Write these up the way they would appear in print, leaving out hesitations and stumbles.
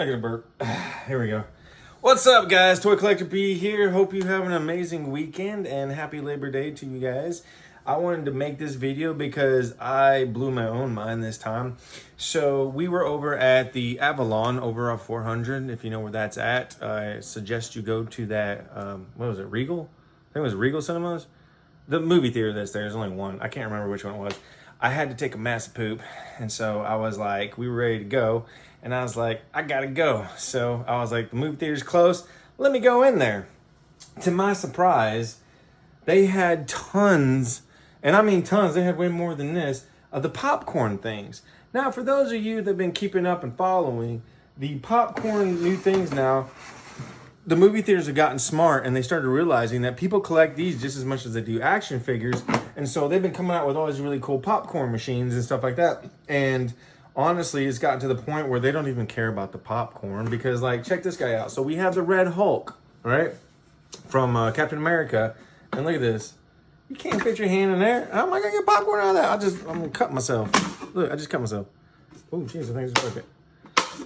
I got a burp. Here we go. What's up, guys? Toy Collector P here. Hope you have an amazing weekend and happy Labor Day to you guys. I wanted to make this video because I blew my own mind this time. So we were over at the Avalon over off 400. If you know where that's at, I suggest you go to that, what was it, Regal? I think it was Regal Cinemas. The movie theater that's there. There's only one. I can't remember which one it was. I had to take a massive poop. And so I was like, we were ready to go. And I was like, I gotta go. So I was like, the movie theater's closed. Let me go in there. To my surprise, they had tons, and I mean tons, they had way more than this, of the popcorn things. Now, for those of you that have been keeping up and following, the popcorn new things now, the movie theaters have gotten smart and they started realizing that people collect these just as much as they do action figures. And so they've been coming out with all these really cool popcorn machines and stuff like that. And honestly, it's gotten to the point where they don't even care about the popcorn because, like, check this guy out. So we have the Red Hulk, right, from Captain America. And look at this. You can't fit your hand in there. How am I going to get popcorn out of that? I'm going to cut myself. Look, I just cut myself. Oh, jeez, I think it's okay.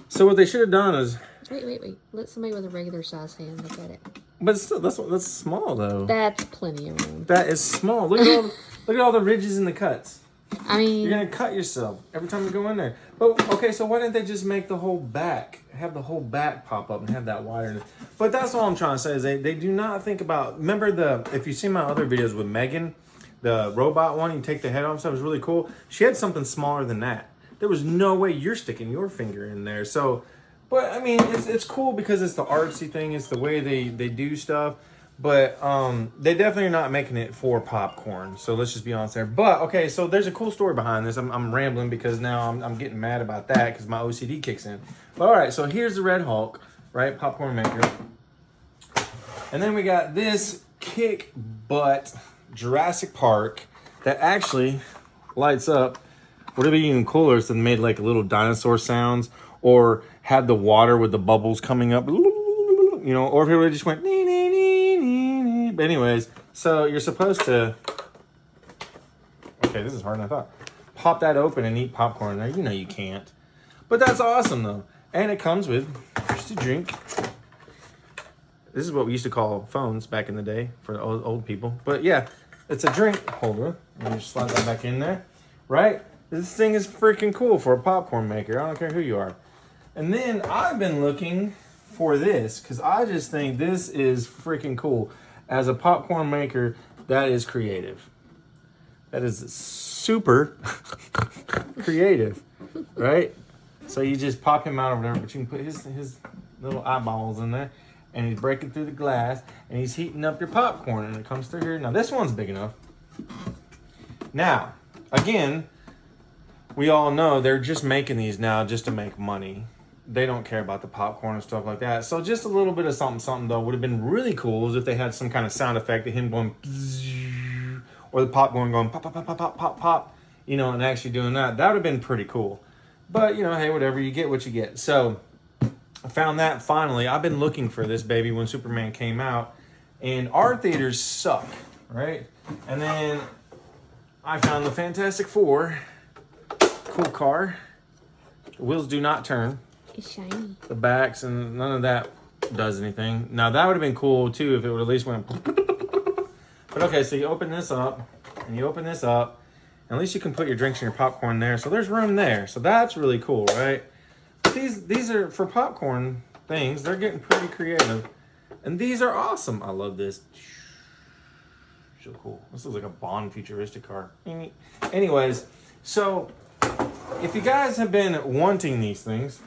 So what they should have done is... Wait. Let somebody with a regular size hand look at it. But still, that's small, though. That's plenty of room. That is small. Look at all the ridges and the cuts. I mean, you're gonna cut yourself every time you go in there. But okay, so why didn't they just make the whole back, have the whole back pop up and have that wider? But that's all I'm trying to say is they do not think about. Remember if you see my other videos with Megan, the robot one, you take the head off, so it was really cool. She had something smaller than that. There was no way you're sticking your finger in there. So, but I mean, it's cool because it's the artsy thing. It's the way they do stuff. But they definitely are not making it for popcorn. So let's just be honest there. But okay, so there's a cool story behind this. I'm rambling because now I'm getting mad about that because my OCD kicks in. But all right, so here's the Red Hulk, right? Popcorn maker. And then we got this kick butt Jurassic Park that actually lights up. Would it be even cooler if they made like little dinosaur sounds or had the water with the bubbles coming up, you know, or if it really just went nee, nee, nee, nee, nee. But anyways, so you're supposed to, okay, this is harder than I thought. Pop that open and eat popcorn there. You know you can't. But that's awesome though. And it comes with just a drink. This is what we used to call phones back in the day for old people. But yeah, it's a drink holder. And you just slide that back in there, right? This thing is freaking cool for a popcorn maker. I don't care who you are. And then I've been looking for this because I just think this is freaking cool. As a popcorn maker, that is creative. That is super creative, right? So you just pop him out over there, but you can put his little eyeballs in there, and he's breaking through the glass, and he's heating up your popcorn, and it comes through here. Now this one's big enough. Now, again, we all know they're just making these now just to make money. They don't care about the popcorn and stuff like that. So just a little bit of something though would have been really cool is if they had some kind of sound effect of him going or the popcorn going pop, pop, pop, pop, pop, pop, pop, you know, and actually doing that. That would have been pretty cool. But, you know, hey, whatever, you get what you get. So I found that finally. I've been looking for this baby when Superman came out, and our theaters suck, right? And then I found the Fantastic Four. Cool car. The wheels do not turn. It's shiny. The backs and none of that does anything. Now that would have been cool too if it would at least went. But okay, so you open this up and you open this up. At least you can put your drinks and your popcorn there. So there's room there. So that's really cool, right? But these are for popcorn things. They're getting pretty creative. And these are awesome. I love this. So cool. This is like a Bond futuristic car. Anyways, so if you guys have been wanting these things,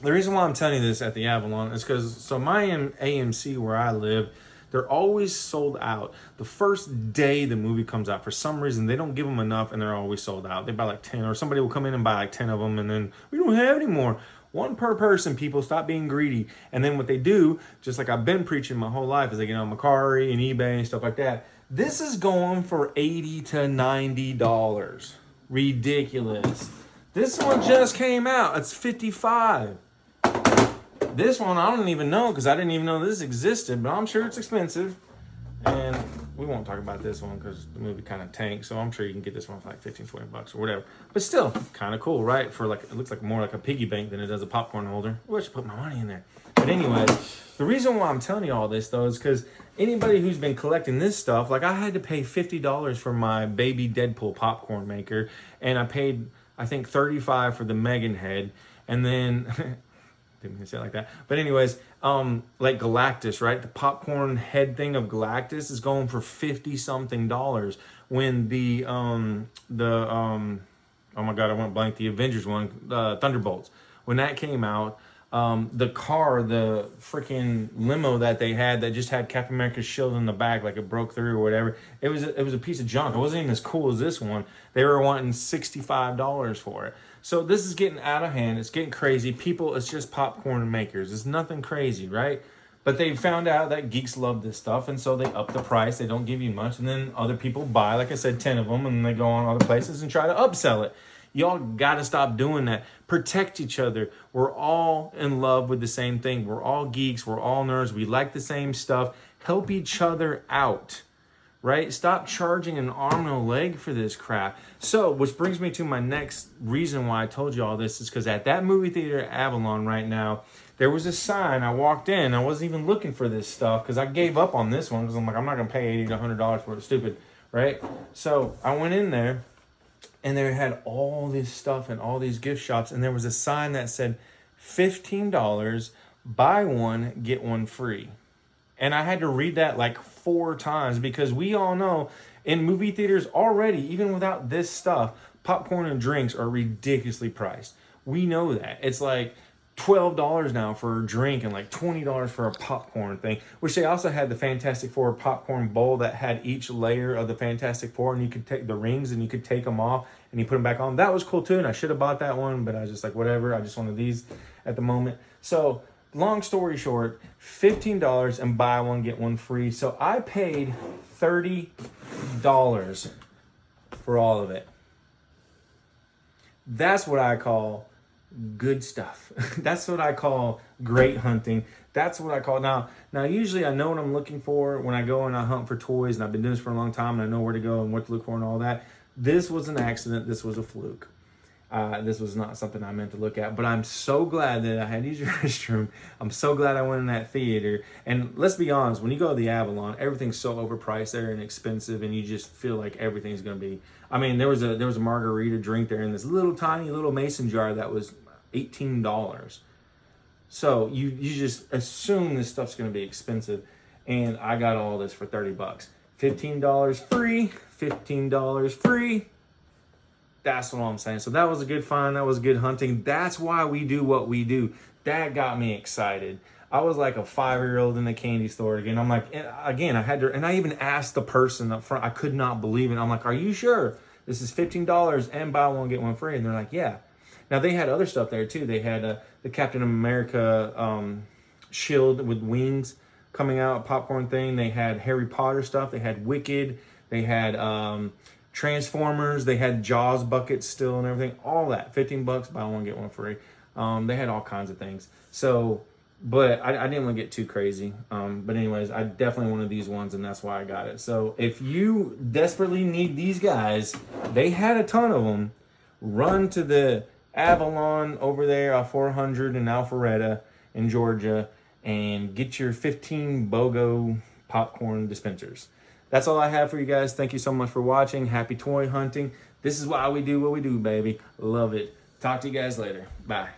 the reason why I'm telling you this at the Avalon is because, so my AMC where I live, they're always sold out. The first day the movie comes out, for some reason, they don't give them enough and they're always sold out. They buy like 10, or somebody will come in and buy like 10 of them and then we don't have any more. One per person, people, stop being greedy. And then what they do, just like I've been preaching my whole life, is they get on Mercari and eBay and stuff like that. This is going for $80 to $90. Ridiculous. This one just came out. It's $55. This one I don't even know because I didn't even know this existed, but I'm sure it's expensive. And we won't talk about this one because the movie kind of tanked. So I'm sure you can get this one for like 15, 20 bucks or whatever. But still, kind of cool, right? For like, it looks like more like a piggy bank than it does a popcorn holder. I should put my money in there. But anyway, the reason why I'm telling you all this though is because anybody who's been collecting this stuff, like I had to pay $50 for my baby Deadpool popcorn maker, and I paid, I think, $35 for the Megan head, and then didn't mean to say it like that. But anyways, like Galactus, right? The popcorn head thing of Galactus is going for $50 something when the oh my god, I went blank. The Avengers one, Thunderbolts, when that came out. The car, the freaking limo that they had that just had Captain America's shield in the back, like it broke through or whatever. It was a piece of junk. It wasn't even as cool as this one. They were wanting $65 for it. So this is getting out of hand. It's getting crazy. People, it's just popcorn makers. It's nothing crazy, right? But they found out that geeks love this stuff, and so they up the price. They don't give you much, and then other people buy, like I said, 10 of them, and they go on other places and try to upsell it. Y'all got to stop doing that. Protect each other. We're all in love with the same thing. We're all geeks. We're all nerds. We like the same stuff. Help each other out, right? Stop charging an arm and a leg for this crap. So, which brings me to my next reason why I told you all this is because at that movie theater at Avalon right now, there was a sign. I walked in. I wasn't even looking for this stuff because I gave up on this one because I'm like, I'm not going to pay $80 to $100 for it. Stupid, right? So, I went in there. And they had all this stuff and all these gift shops. And there was a sign that said, $15, buy one, get one free. And I had to read that like 4 times because we all know in movie theaters already, even without this stuff, popcorn and drinks are ridiculously priced. We know that. It's like $12 now for a drink and like $20 for a popcorn thing, which they also had the Fantastic Four popcorn bowl that had each layer of the Fantastic Four, and you could take the rings and you could take them off and you put them back on. That was cool too, and I should have bought that one, but I was just like, whatever, I just wanted these at the moment. So long story short, $15 and buy one, get one free. So I paid $30 for all of it. That's what I call good stuff. That's what I call great hunting. That's what I call now usually I know what I'm looking for when I go and I hunt for toys, and I've been doing this for a long time and I know where to go and what to look for and all that. This was an accident. This was a fluke. This was not something I meant to look at, but I'm so glad that I had to use your restroom. I'm so glad I went in that theater. And let's be honest, when you go to the Avalon, everything's so overpriced there and expensive, and you just feel like everything's going to be. I mean, there was a margarita drink there in this little tiny little mason jar that was $18. So you just assume this stuff's going to be expensive, and I got all this for $30. $15 free, $15 free. That's what I'm saying. So that was a good find. That was good hunting. That's why we do what we do. That got me excited. I was like a 5-year-old in the candy store again. I'm like, again, I had to, and I even asked the person up front. I could not believe it. I'm like, are you sure this is $15 and buy one, get one free? And they're like, yeah. Now they had other stuff there too. They had the Captain America shield with wings coming out, popcorn thing. They had Harry Potter stuff. They had Wicked. They had Transformers. They had Jaws buckets still and everything. All that. $15, buy one, get one free. They had all kinds of things. So, but I didn't want to get too crazy. But anyways, I definitely wanted these ones, and that's why I got it. So if you desperately need these guys, they had a ton of them. Run to the Avalon over there off 400 in Alpharetta in Georgia and get your 15 BOGO popcorn dispensers. That's all I have for you guys. Thank you so much for watching. Happy toy hunting. This is why we do what we do, baby. Love it. Talk to you guys later. Bye.